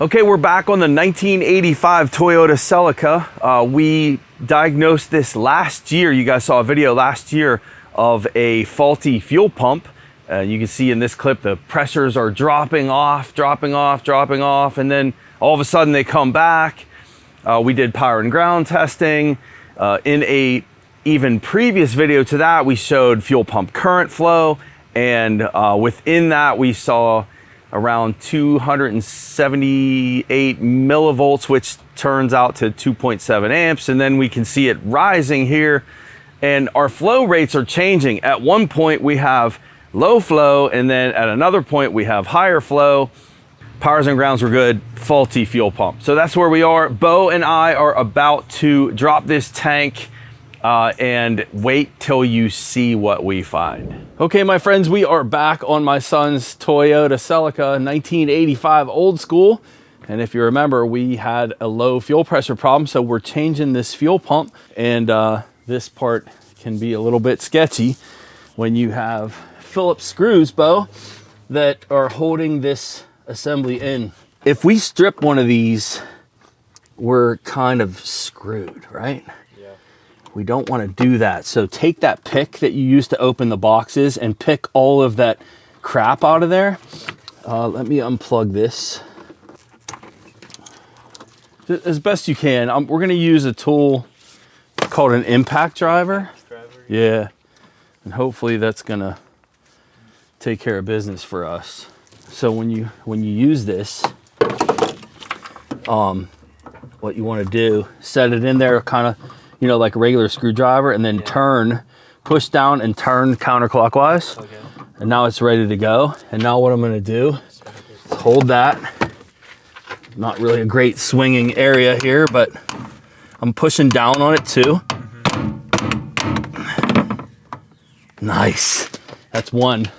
Okay, we're back on the 1985 Toyota Celica. We diagnosed this last year. You guys saw a video last year of a faulty fuel pump. You can see in this clip the pressures are dropping off, and then all of a sudden they come back. We did power and ground testing. In a even previous video to that, we showed fuel pump current flow, and within that we saw around 278 millivolts, which turns out to 2.7 amps. And then we can see it rising here, and our flow rates are changing. At one point we have low flow, and then at another point we have higher flow. Powers and grounds were good, faulty fuel pump. So that's where we are. Bo and I are about to drop this tank and wait till you see what we find. Okay, my friends, we are back on my son's Toyota Celica, 1985 old school. And if you remember, we had a low fuel pressure problem, so we're changing this fuel pump. And this part can be a little bit sketchy when you have Phillips screws, Bo, that are holding this assembly in. If we strip one of these, we're kind of screwed, right? We don't want to do that. So take that pick that you used to open the boxes and pick all of that crap out of there. Let me unplug this as best you can. We're going to use a tool called an impact driver. Yeah, and hopefully that's going to take care of business for us. So when you use this, what you want to do, set it in there kind of, you know, like a regular screwdriver, and then push down and turn counterclockwise. Okay. And now it's ready to go. And now what I'm going to do is hold that. Not really a great swinging area here, but I'm pushing down on it too. Nice. That's one.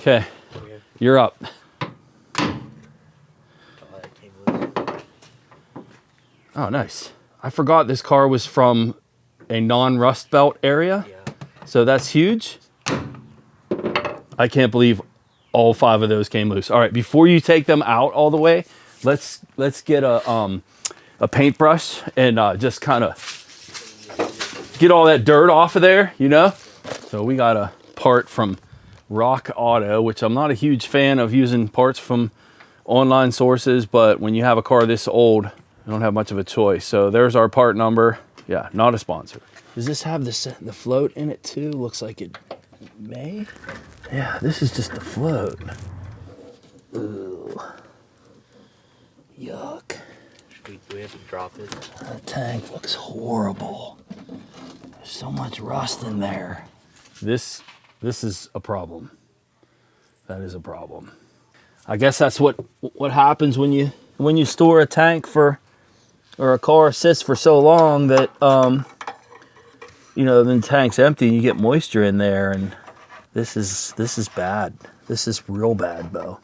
Okay. You're up. Oh, nice. I forgot this car was from a non-rust belt area. Yeah. So that's huge. I can't believe all 5 of those came loose. All right, before you take them out all the way, let's get a paintbrush and just kind of get all that dirt off of there, you know? So we got a part from Rock Auto, which I'm not a huge fan of using parts from online sources, but when you have a car this old, I don't have much of a choice. So there's our part number. Yeah, not a sponsor. Does this have the float in it too? Looks like it may. Yeah, this is just the float. Ooh. Yuck. Do we have to drop it? That tank looks horrible. There's so much rust in there. This is a problem. That is a problem. I guess that's what happens when you store a tank or a car sits for so long that, you know, then the tank's empty and you get moisture in there, and this is bad. This is real bad, Bo.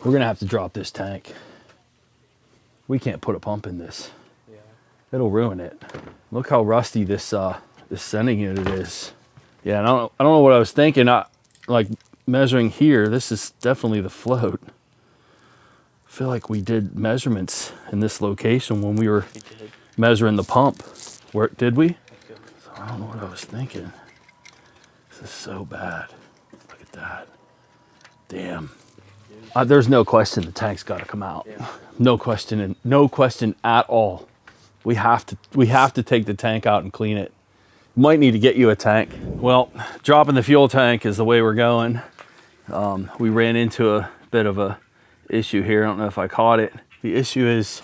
We're gonna have to drop this tank. We can't put a pump in this. Yeah. It'll ruin it. Look how rusty this sending unit is. Yeah, and I don't know what I was thinking. Like measuring here, this is definitely the float. I feel like we did measurements in this location when we were measuring the pump. Where did we? So I don't know what I was thinking. This is so bad. Look at that. Damn. There's no question the tank's got to come out. Yeah. No question at all. We have to take the tank out and clean it. Might need to get you a tank. Well, dropping the fuel tank is the way we're going. We ran into a bit of a issue here. I don't know if I caught it. The issue is,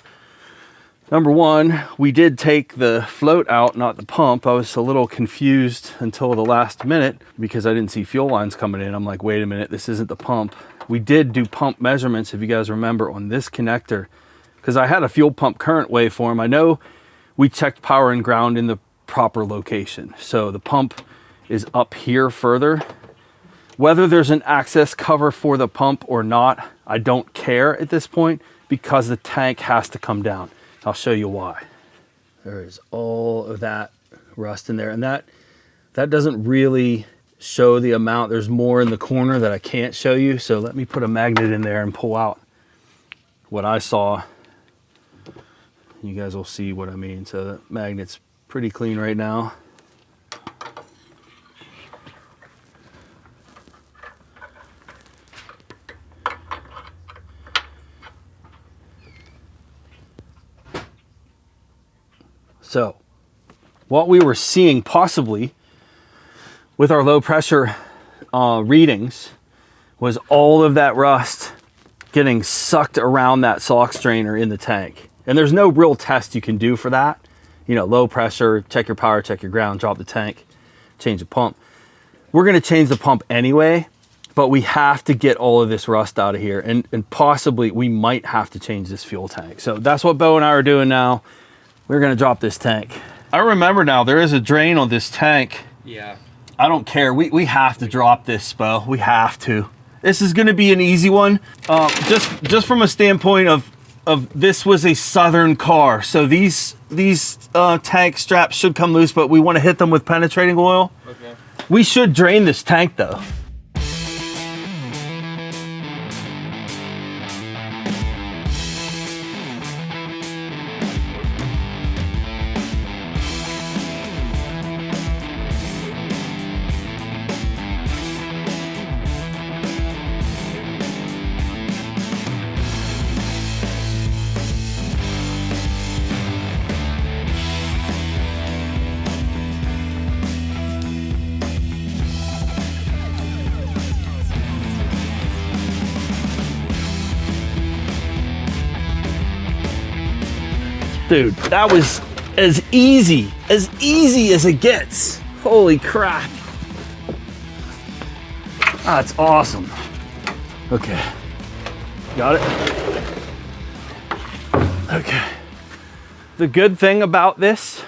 number one, we did take the float out, not the pump. I was a little confused until the last minute because I didn't see fuel lines coming in. I'm like, wait a minute, this isn't the pump. We did do pump measurements, if you guys remember, on this connector, because I had a fuel pump current waveform. I know we checked power and ground in the proper location. So the pump is up here further. Whether there's an access cover for the pump or not, I don't care at this point, because the tank has to come down. I'll show you why. There is all of that rust in there, and that doesn't really show the amount. There's more in the corner that I can't show you. So let me put a magnet in there and pull out what I saw. You guys will see what I mean. So the magnet's pretty clean right now. So what we were seeing possibly with our low pressure readings was all of that rust getting sucked around that sock strainer in the tank. And there's no real test you can do for that. You know, low pressure, check your power, check your ground, drop the tank, change the pump. We're gonna change the pump anyway, but we have to get all of this rust out of here. And possibly we might have to change this fuel tank. So that's what Bo and I are doing now. We're gonna drop this tank. I remember now, there is a drain on this tank. Yeah. I don't care, we have to drop this, Bo, we have to. This is gonna be an easy one. Just from a standpoint of this was a Southern car. So these tank straps should come loose, but we wanna hit them with penetrating oil. Okay. We should drain this tank though. Dude, that was as easy as it gets. Holy crap. That's awesome. Okay, got it? Okay. The good thing about this,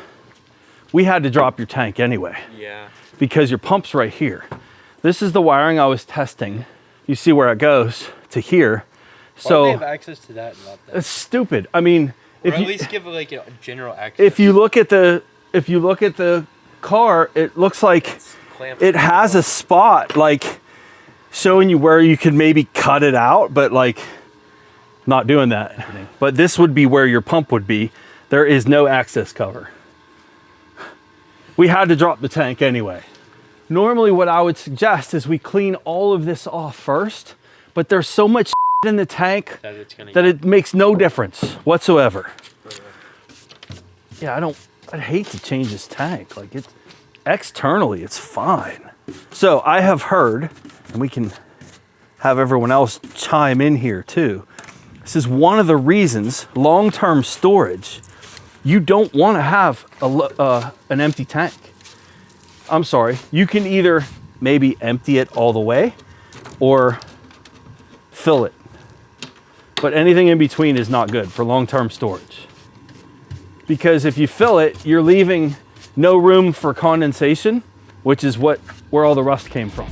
we had to drop your tank anyway. Yeah. Because your pump's right here. This is the wiring I was testing. You see where it goes to here. So Why do they have access to that and not that? it's stupid. I mean, Or at least give like a general access. if you look at the car, it looks like it has a spot like showing you where you could maybe cut it out, but like not doing that. But this would be where your pump would be. There is no access cover. We had to drop the tank anyway. Normally what I would suggest is we clean all of this off first, but there's so much in the tank that it makes no difference whatsoever. Yeah, I'd hate to change this tank. Like externally, it's fine. So I have heard, and we can have everyone else chime in here too. This is one of the reasons long-term storage, you don't want to have an empty tank. I'm sorry, you can either maybe empty it all the way or fill it. But anything in between is not good for long-term storage. Because if you fill it, you're leaving no room for condensation, which is where all the rust came from.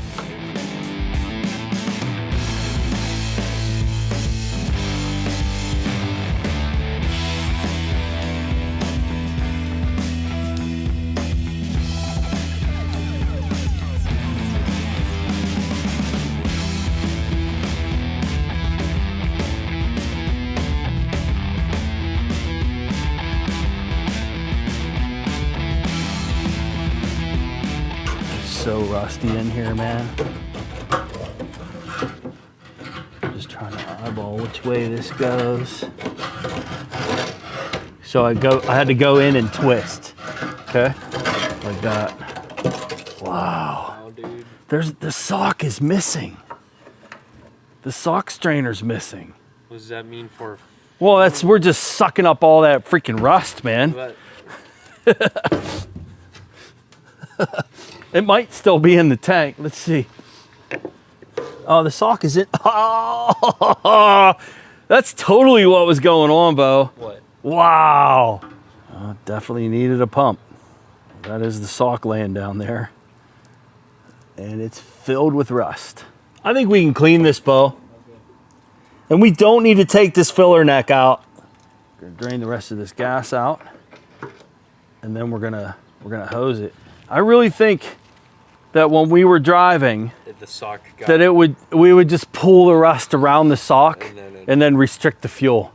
So rusty in here, man. Just trying to eyeball which way this goes. So I had to go in and twist, okay? Like that. Wow. Wow, dude. The sock is missing. The sock strainer's missing. What does that mean for? Well, we're just sucking up all that freaking rust, man. It might still be in the tank. Let's see. Oh, the sock is in. Oh, that's totally what was going on, Bo. What? Wow. Definitely needed a pump. That is the sock laying down there. And it's filled with rust. I think we can clean this, Bo. And we don't need to take this filler neck out. We're gonna drain the rest of this gas out. And then we're gonna hose it. I really think that when we were driving, The sock got that we would just pull the rust around the sock and and then restrict the fuel.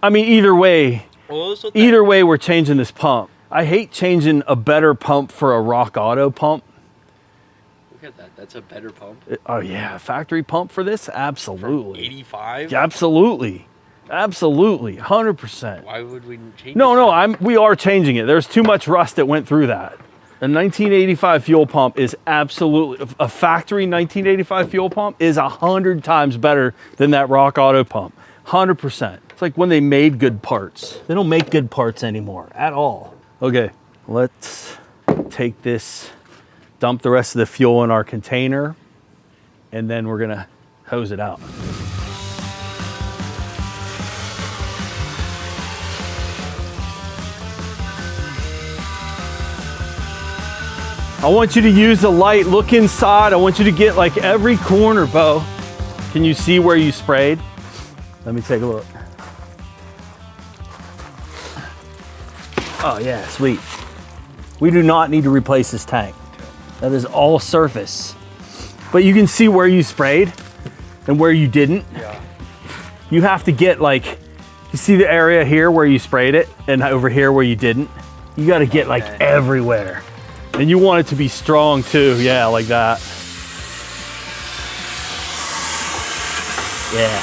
I mean, either way, we're changing this pump. I hate changing a better pump for a Rock Auto pump. Look at that. That's a better pump. Oh yeah, factory pump for this? Absolutely. 85? Yeah, absolutely. Absolutely. 100%. Why would we change No, we are changing it. There's too much rust that went through that. A 1985 fuel pump is absolutely, a factory 1985 fuel pump is 100 times better than that Rock Auto pump. 100%. It's like when they made good parts. They don't make good parts anymore at all. Okay, let's take this, dump the rest of the fuel in our container, and then we're gonna hose it out. I want you to use the light, look inside. I want you to get like every corner, Bo. Can you see where you sprayed? Let me take a look. Oh yeah, sweet. We do not need to replace this tank. That is all surface. But you can see where you sprayed and where you didn't. Yeah. You have to get like, you see the area here where you sprayed it and over here where you didn't? You gotta get like everywhere. And you want it to be strong too, yeah, like that. Yeah.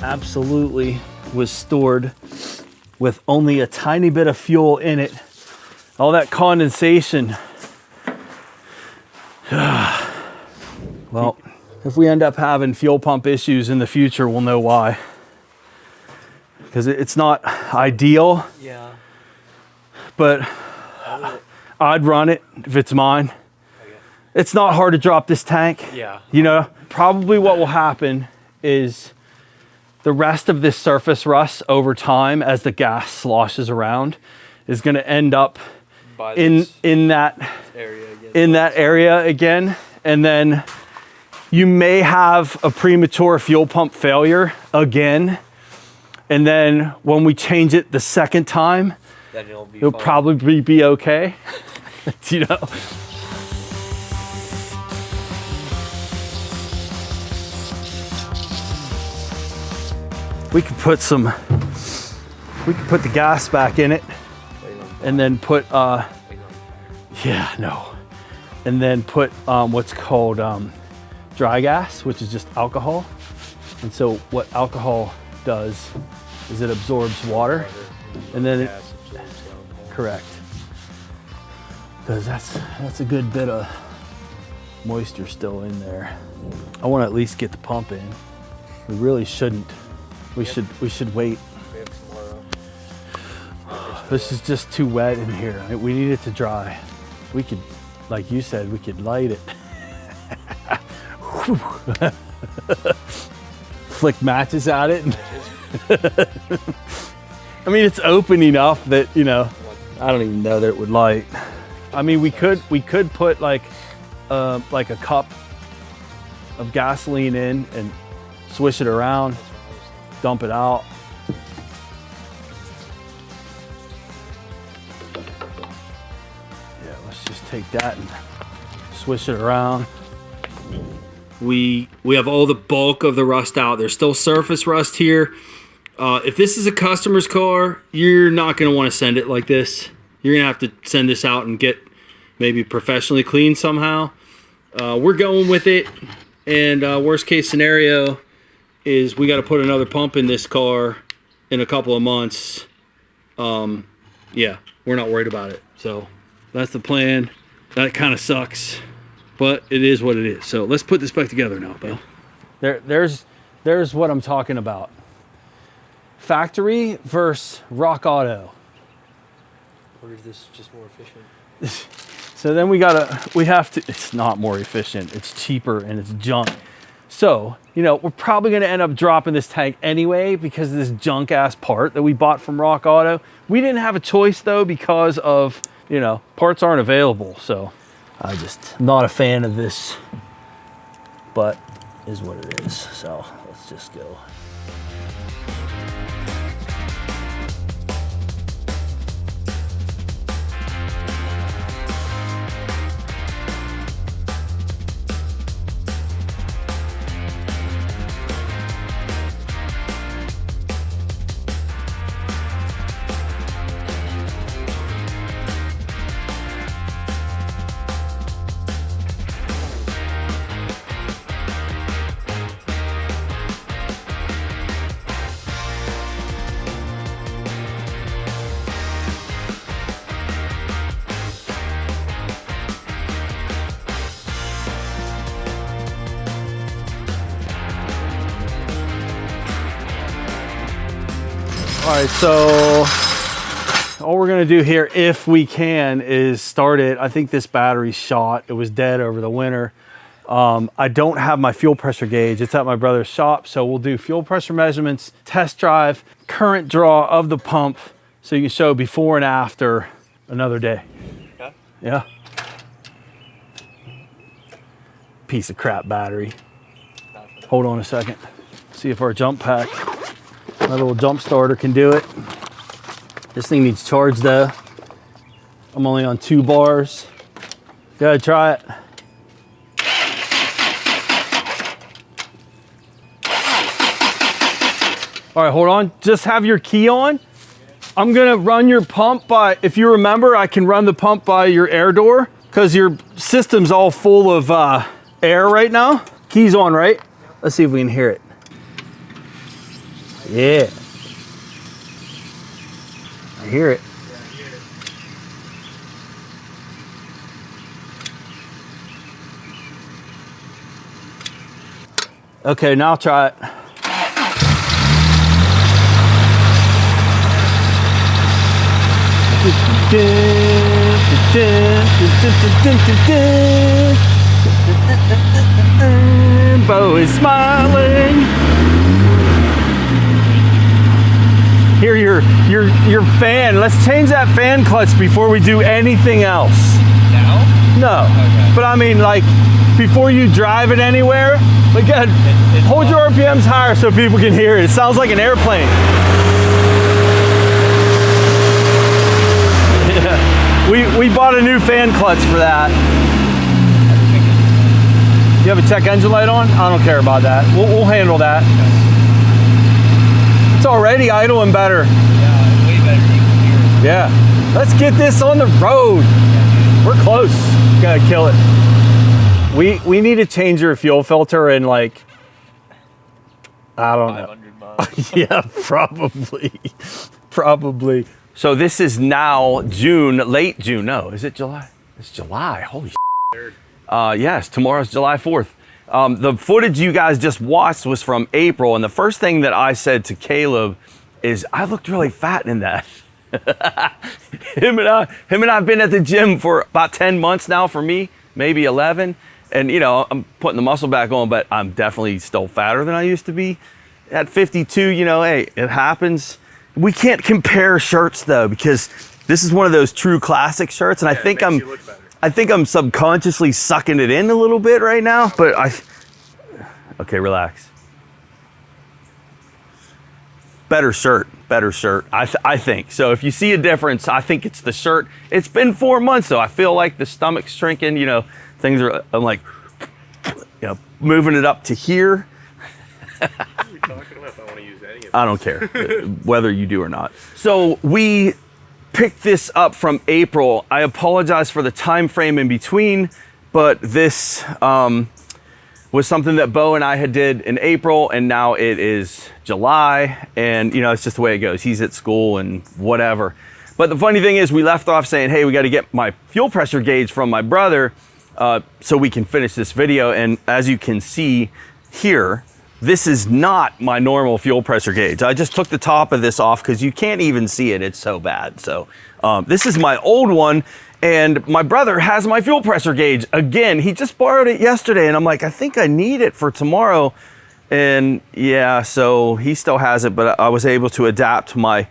Absolutely was stored with only a tiny bit of fuel in it. All that condensation. Well, if we end up having fuel pump issues in the future, we'll know why. Because it's not ideal, Yeah. but I'd run it if it's mine. Okay. It's not hard to drop this tank. Yeah. You know, probably what will happen is the rest of this surface rust over time as the gas sloshes around is going to end up By in that area again. in that area again, and then you may have a premature fuel pump failure again, and then when we change it the second time, Then it'll be it'll fine. probably be okay. You know. We could put the gas back in it, and then put yeah, no. And then put what's called dry gas, which is just alcohol. And so what alcohol does is it absorbs water, and then correct. Because that's a good bit of moisture still in there. I want to at least get the pump in. We really shouldn't. We should wait. This is just too wet in here. We need it to dry. We could, like you said, we could light it. Flick matches at it. I mean, it's open enough that, you know, I don't even know that it would light. I mean, we could put like a cup of gasoline in and swish it around, dump it out. Yeah, let's just take that and swish it around. We have all the bulk of the rust out. There's still surface rust here. If this is a customer's car, you're not going to want to send it like this. You're going to have to send this out and get maybe professionally cleaned somehow. We're going with it. And worst case scenario is we got to put another pump in this car in a couple of months. Yeah, we're not worried about it. So that's the plan. That kind of sucks, but it is what it is. So let's put this back together now, Bill. There's what I'm talking about. Factory versus Rock Auto. Or is this just more efficient? So then it's not more efficient. It's cheaper and it's junk. So, you know, we're probably going to end up dropping this tank anyway because of this junk ass part that we bought from Rock Auto. We didn't have a choice though because of, you know, parts aren't available. So I'm not a fan of this but is what it is. So let's just go. All right, so all we're gonna do here, if we can, is start it. I think this battery's shot. It was dead over the winter. I don't have my fuel pressure gauge. It's at my brother's shop, so we'll do fuel pressure measurements, test drive, current draw of the pump, so you can show before and after another day. Okay. Yeah. Piece of crap battery. Hold on a second. See if our jump pack, my little jump starter, can do it. This thing needs charge though. I'm only on 2 bars. Go ahead, try it. All right, hold on. Just have your key on. I'm gonna run your pump by, if you remember, I can run the pump by your air door because your system's all full of air right now. Key's on, right? Let's see if we can hear it. Yeah. I hear it. Okay, now try it. Bo is smiling. Here, your fan. Let's change that fan clutch before we do anything else. Now? No. Okay. But I mean, like, before you drive it anywhere, like, hold your RPMs higher so people can hear it. It sounds like an airplane. Yeah. We bought a new fan clutch for that. You have a check engine light on? I don't care about that. We'll handle that. It's already idling better. Yeah, way better than you can hear. Yeah. Let's get this on the road. We're close. Gotta kill it. We need to change your fuel filter in, like, I don't know. 500 miles. Yeah, probably. Probably. So this is now June, late June. No, is it July? It's July. Holy shit. Yes, tomorrow's July 4th. The footage you guys just watched was from April, and the first thing that I said to Caleb is, I looked really fat in that. him and I have been at the gym for about 10 months now for me, maybe 11. And you know, I'm putting the muscle back on, but I'm definitely still fatter than I used to be. At 52, you know, hey, it happens. We can't compare shirts though, because this is one of those true classic shirts, and I think I'm subconsciously sucking it in a little bit right now, but okay, relax. Better shirt, I think. So if you see a difference, I think it's the shirt. It's been 4 months though. I feel like the stomach's shrinking, you know, things are, I'm like, you know, moving it up to here. I don't care whether you do or not. So we picked this up from April. I apologize for the time frame in between, but this was something that Bo and I had did in April, and now it is July, and you know, it's just the way it goes. He's at school and whatever. But the funny thing is, we left off saying, hey, we got to get my fuel pressure gauge from my brother so we can finish this video. And as you can see here, this is not my normal fuel pressure gauge. I just took the top of this off because you can't even see it. It's so bad. So this is my old one, and my brother has my fuel pressure gauge. Again, he just borrowed it yesterday, and I'm like, I think I need it for tomorrow. And yeah, so he still has it, but I was able to adapt my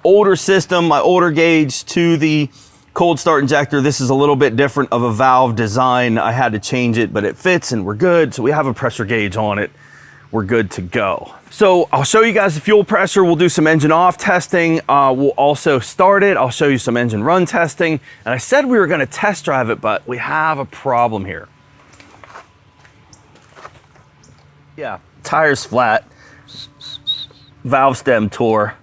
older system, my older gauge, to the cold start injector. This is a little bit different of a valve design. I had to change it, but it fits and we're good. So we have a pressure gauge on it. We're good to go. So I'll show you guys the fuel pressure. We'll do some engine off testing. We'll also start it. I'll show you some engine run testing. And I said we were gonna test drive it, but we have a problem here. Yeah, tire's flat. Valve stem tore.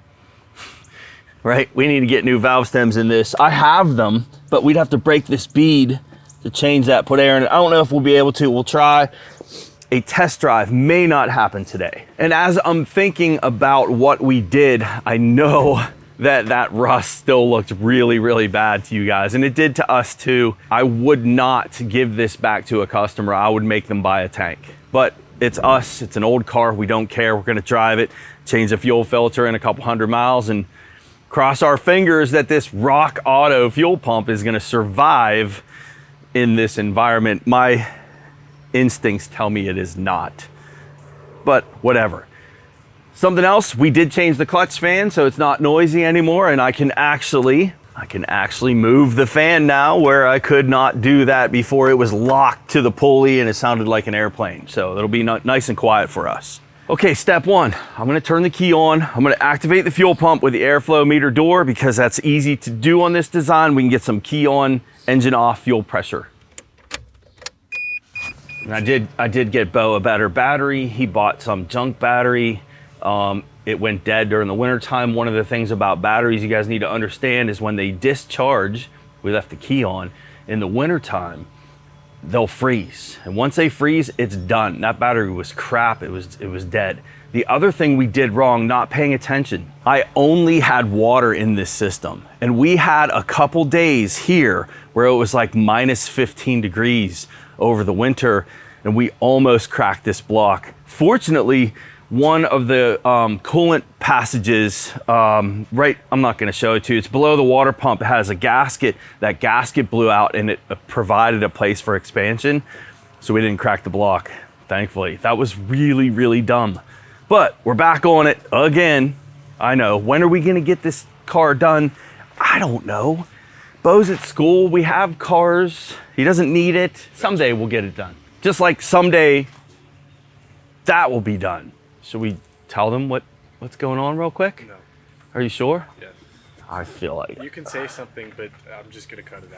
Right, we need to get new valve stems in this. I have them, but we'd have to break this bead to change that, put air in it. I don't know if we'll be able to. We'll try. A test drive may not happen today. And as I'm thinking about what we did, I know that rust still looked really, really bad to you guys. And it did to us too. I would not give this back to a customer. I would make them buy a tank. But it's us, it's an old car. We don't care. We're gonna drive it, change the fuel filter in a couple 100 miles and cross our fingers that this Rock Auto fuel pump is gonna survive in this environment. My instincts tell me it is not, but whatever. Something else, we did change the clutch fan so it's not noisy anymore, and I can actually move the fan now where I could not do that before. It was locked to the pulley and it sounded like an airplane. So it'll be nice and quiet for us. Okay, step one, I'm gonna turn the key on. I'm gonna activate the fuel pump with the airflow meter door because that's easy to do on this design. We can get some key on, engine off, fuel pressure. And I did get Bo a better battery. He bought some junk battery. It went dead during the winter time. One of the things about batteries you guys need to understand is when they discharge, we left the key on, in the winter time, they'll freeze. And once they freeze, it's done. That battery was crap, it was dead. The other thing we did wrong, not paying attention. I only had water in this system. And we had a couple days here where it was like minus 15 degrees over the winter, and we almost cracked this block. Fortunately, one of the coolant passages, I'm not gonna show it to you, it's below the water pump. It has a gasket. That gasket blew out and it provided a place for expansion, so we didn't crack the block, thankfully. That was really, really dumb. But we're back on it again. I know, when are we gonna get this car done? I don't know. Bo's at school, we have cars. He doesn't need it. Someday we'll get it done. Just like someday that will be done. Should we tell them what's going on real quick? No. Are you sure? Yes. I feel like you can say something, but I'm just gonna cut it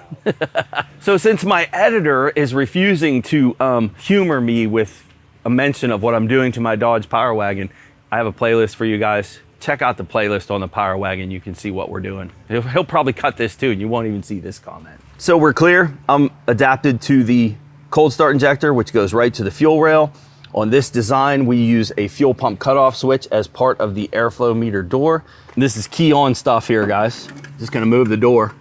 out. So since my editor is refusing to humor me with a mention of what I'm doing to my Dodge Power Wagon, I have a playlist for you guys. Check out the playlist on the Power Wagon. You can see what we're doing. He'll probably cut this too, and you won't even see this comment. So we're clear. I'm adapted to the cold start injector, which goes right to the fuel rail. On this design, we use a fuel pump cutoff switch as part of the airflow meter door. And this is key on stuff here, guys. Just gonna move the door.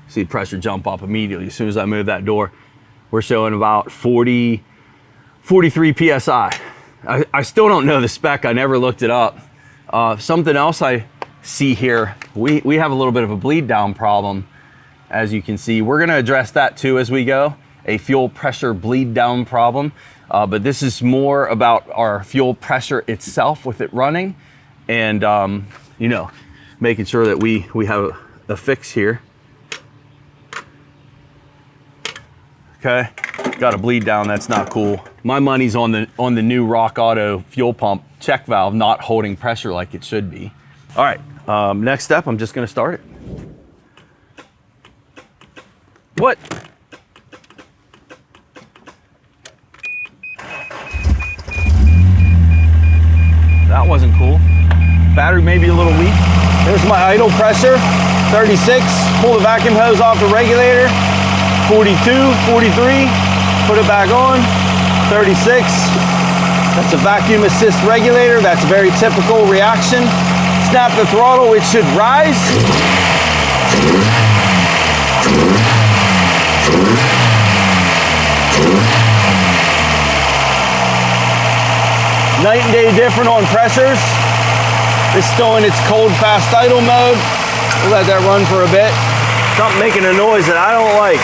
See the pressure jump up immediately as soon as I move that door. We're showing about 43 PSI. I still don't know the spec. I never looked it up. Something else I see here, we have a little bit of a bleed down problem. As you can see, we're gonna address that too as we go, a fuel pressure bleed down problem. But this is more about our fuel pressure itself with it running and, you know, making sure that we have a fix here. Okay, got a bleed down, that's not cool. My money's on the new Rock Auto fuel pump check valve not holding pressure like it should be. All right, next step, I'm just gonna start it. What? That wasn't cool. Battery may be a little weak. There's my idle pressure, 36. Pull the vacuum hose off the regulator, 42, 43. Put it back on, 36. That's a vacuum assist regulator. That's a very typical reaction. Snap the throttle, it should rise. Night and day different on pressures. It's still in its cold fast idle mode. We'll let that run for a bit. Something making a noise that I don't like.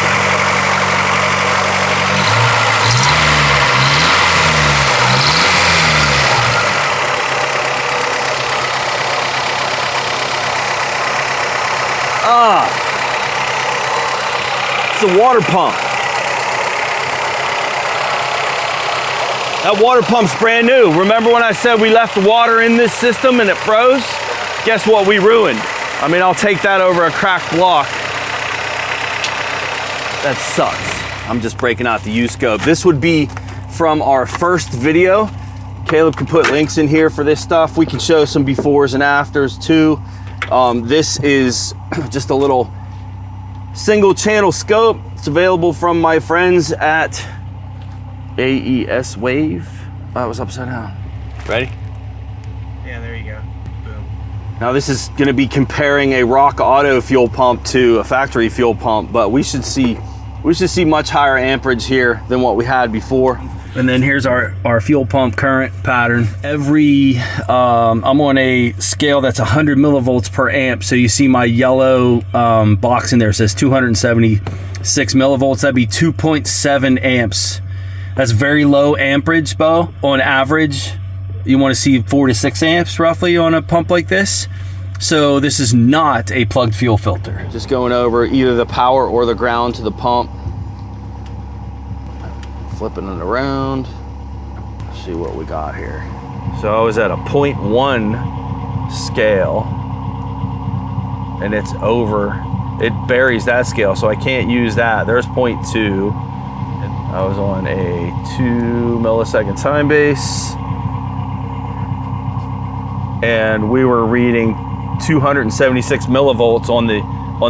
That's the water pump. That water pump's brand new. Remember when I said we left water in this system and it froze? Guess what we ruined? I mean, I'll take that over a cracked block. That sucks. I'm just breaking out the U-scope. This would be from our first video. Caleb can put links in here for this stuff. We can show some befores and afters too. This is just a little single channel scope. It's available from my friends at AES Wave. Oh, it was upside down. Ready? Yeah, there you go. Boom. Now this is gonna be comparing a Rock Auto fuel pump to a factory fuel pump, but we should see much higher amperage here than what we had before. And then here's our fuel pump current pattern. I'm on a scale that's 100 millivolts per amp. So you see my yellow box in there says 276 millivolts. That'd be 2.7 amps. That's very low amperage, Bo. On average, you want to see 4 to 6 amps roughly on a pump like this. So this is not a plugged fuel filter. Just going over either the power or the ground to the pump. Flipping it around. Let's see what we got here. So I was at a 0.1 scale and it's over, it buries that scale, so I can't use that. There's 0.2. I was on a 2 millisecond time base and we were reading 276 millivolts on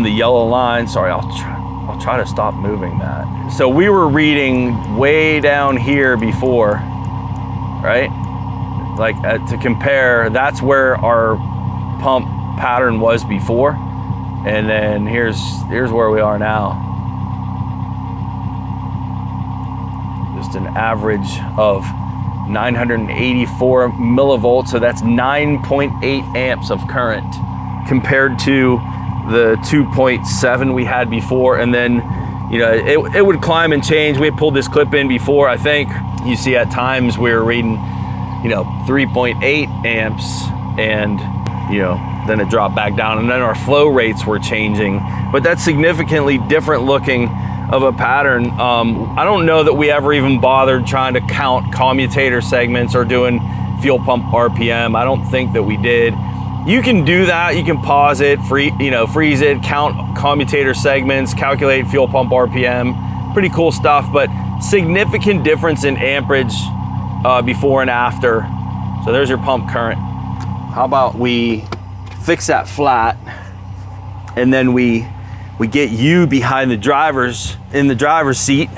the yellow line. Sorry, I'll try to stop moving that. So we were reading way down here before, right? Like to compare, that's where our pump pattern was before. And then here's where we are now. Just an average of 984 millivolts. So that's 9.8 amps of current compared to the 2.7 we had before. And then, you know, it would climb and change. We had pulled this clip in before. I think you see at times we were reading, you know, 3.8 amps and, you know, then it dropped back down and then our flow rates were changing. But that's significantly different looking of a pattern. I don't know that we ever even bothered trying to count commutator segments or doing fuel pump RPM. I don't think that we did. You can do that. You can pause it, freeze it, count commutator segments, calculate fuel pump RPM. Pretty cool stuff, but significant difference in amperage before and after. So there's your pump current. How about we fix that flat and then we get you behind the in the driver's seat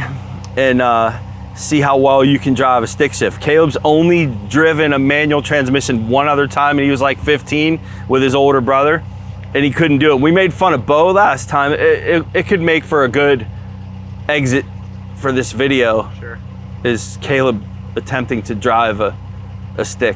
and see how well you can drive a stick shift. Caleb's only driven a manual transmission one other time and he was like 15 with his older brother and he couldn't do it. We made fun of Bo last time. It could make for a good exit for this video. Sure. Is Caleb attempting to drive a stick.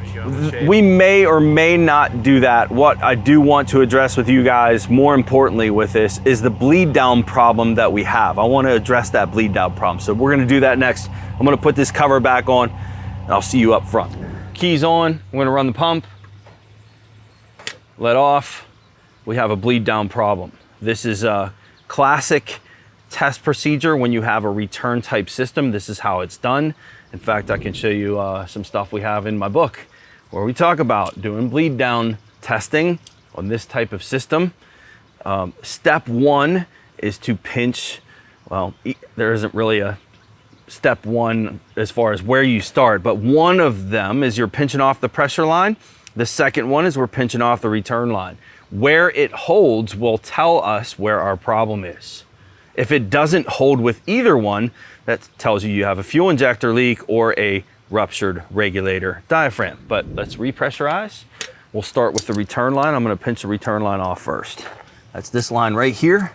We may or may not do that. What I do want to address with you guys, more importantly with this, is the bleed down problem that we have. I want to address that bleed down problem. So we're going to do that next. I'm going to put this cover back on and I'll see you up front. Keys on, I'm going to run the pump. Let off. We have a bleed down problem. This is a classic test procedure when you have a return type system. This is how it's done. In fact, I can show you some stuff we have in my book where we talk about doing bleed down testing on this type of system. Step one is to pinch. Well, there isn't really a step one as far as where you start, but one of them is you're pinching off the pressure line. The second one is we're pinching off the return line. Where it holds will tell us where our problem is. If it doesn't hold with either one, that tells you you have a fuel injector leak or a ruptured regulator diaphragm. But let's repressurize. We'll start with the return line. I'm going to pinch the return line off first. That's this line right here.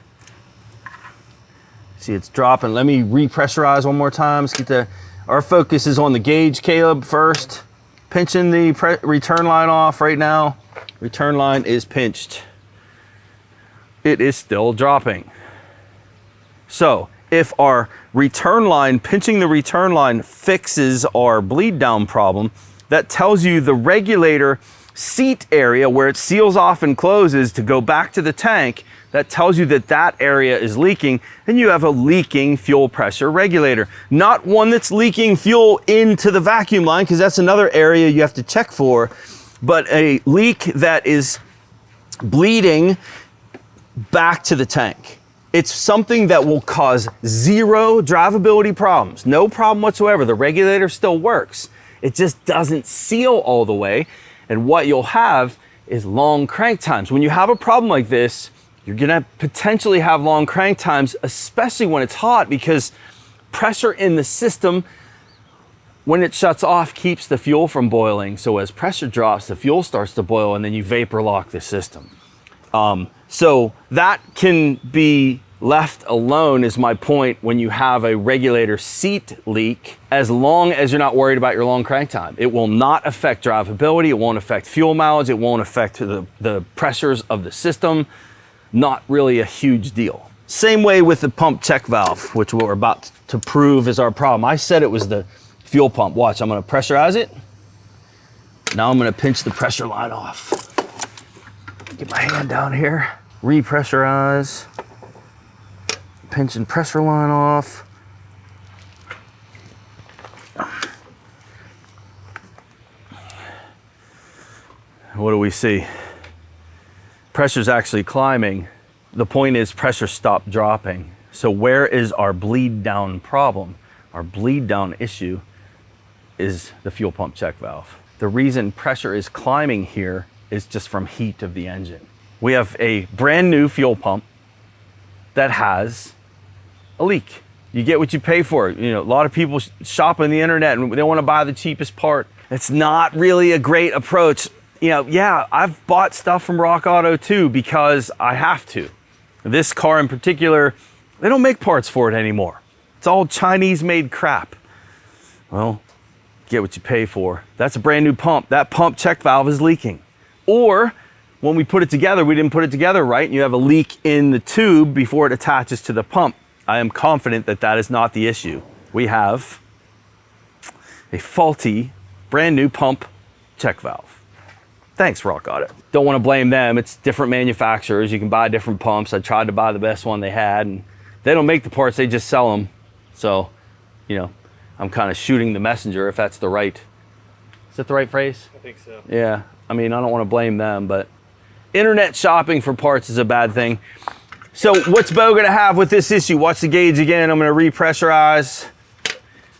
See, it's dropping. Let me repressurize one more time. Let's get our focus is on the gauge, Caleb, first. Pinching the return line off right now. Return line is pinched. It is still dropping. So if our return line, pinching the return line fixes our bleed down problem, that tells you the regulator seat area where it seals off and closes to go back to the tank, that tells you that that area is leaking, and you have a leaking fuel pressure regulator. Not one that's leaking fuel into the vacuum line, because that's another area you have to check for, but a leak that is bleeding back to the tank. It's something that will cause zero drivability problems, no problem whatsoever. The regulator still works. It just doesn't seal all the way. And what you'll have is long crank times. When you have a problem like this, you're gonna potentially have long crank times, especially when it's hot, because pressure in the system, when it shuts off, keeps the fuel from boiling. So as pressure drops, the fuel starts to boil, and then you vapor lock the system. So that can be left alone, is my point, when you have a regulator seat leak, as long as you're not worried about your long crank time. It will not affect drivability, it won't affect fuel mileage, it won't affect the pressures of the system. Not really a huge deal. Same way with the pump check valve, which we're about to prove is our problem. I said it was the fuel pump. Watch, I'm gonna pressurize it. Now I'm gonna pinch the pressure line off. Get my hand down here, repressurize. Pinching pressure line off. What do we see? Pressure's actually climbing. The point is pressure stopped dropping. So where is our bleed down problem? Our bleed down issue is the fuel pump check valve. The reason pressure is climbing here is just from heat of the engine. We have a brand new fuel pump that has a leak. You get what you pay for. You know, a lot of people shop on the internet and they want to buy the cheapest part. It's not really a great approach. You know, yeah, I've bought stuff from Rock Auto too, because I have to. This car in particular, they don't make parts for it anymore. It's all Chinese made crap. Well, get what you pay for. That's a brand new pump. That pump check valve is leaking. Or when we put it together, we didn't put it together right, and you have a leak in the tube before it attaches to the pump. I am confident that that is not the issue. We have a faulty, brand new pump check valve. Thanks, Rock Auto. Don't want to blame them. It's different manufacturers. You can buy different pumps. I tried to buy the best one they had, and they don't make the parts, they just sell them. So, you know, I'm kind of shooting the messenger, if that's the right, is that the right phrase? I think so. Yeah, I mean, I don't want to blame them, but internet shopping for parts is a bad thing. So what's Bo gonna have with this issue? Watch the gauge again. I'm gonna repressurize.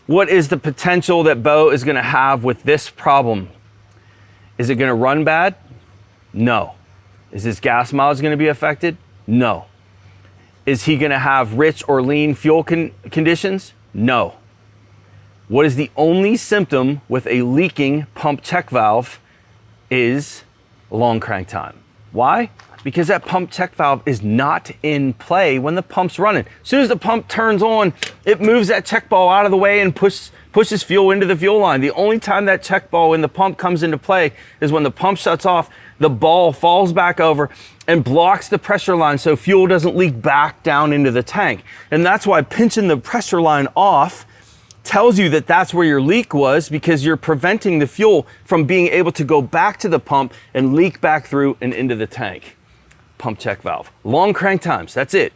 What is the potential that Bo is gonna have with this problem? Is it gonna run bad? No. Is his gas mileage gonna be affected? No. Is he gonna have rich or lean fuel conditions? No. What is the only symptom with a leaking pump check valve is long crank time. Why? Because that pump check valve is not in play when the pump's running. As soon as the pump turns on, it moves that check ball out of the way and pushes fuel into the fuel line. The only time that check ball in the pump comes into play is when the pump shuts off, the ball falls back over and blocks the pressure line so fuel doesn't leak back down into the tank. And that's why pinching the pressure line off tells you that that's where your leak was, because you're preventing the fuel from being able to go back to the pump and leak back through and into the tank. Pump check valve. Long crank times, that's it.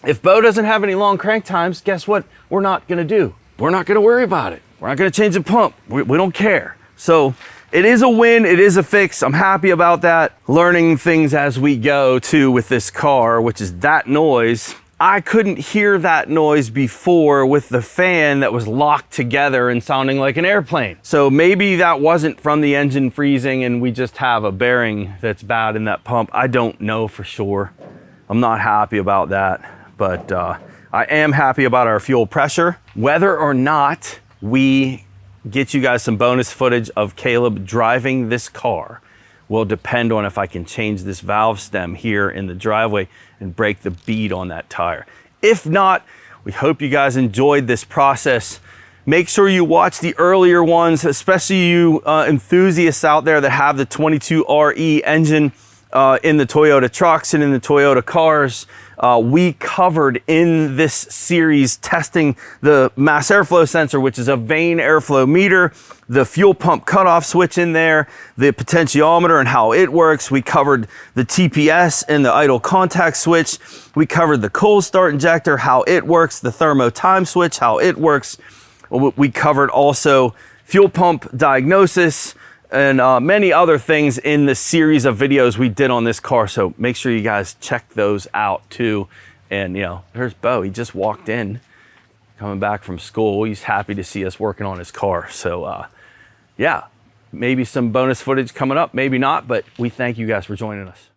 If Bo doesn't have any long crank times, guess what we're not gonna do? We're not gonna worry about it. We're not gonna change the pump. We don't care. So it is a win, it is a fix. I'm happy about that. Learning things as we go too with this car, which is that noise. I couldn't hear that noise before with the fan that was locked together and sounding like an airplane. So maybe that wasn't from the engine freezing and we just have a bearing that's bad in that pump. I don't know for sure. I'm not happy about that, but I am happy about our fuel pressure. Whether or not we get you guys some bonus footage of Caleb driving this car will depend on if I can change this valve stem here in the driveway and break the bead on that tire. If not, we hope you guys enjoyed this process. Make sure you watch the earlier ones, especially you enthusiasts out there that have the 22RE engine. in the Toyota trucks and in the Toyota cars. We covered in this series testing the mass airflow sensor, which is a vane airflow meter, the fuel pump cutoff switch in there, the potentiometer and how it works. We covered the TPS and the idle contact switch. We covered the cold start injector, how it works, the thermo time switch, how it works. We covered also fuel pump diagnosis, and many other things in the series of videos we did on this car. So make sure you guys check those out too. And you know, there's Bo, he just walked in, coming back from school. He's happy to see us working on his car. So yeah, maybe some bonus footage coming up, maybe not, but we thank you guys for joining us.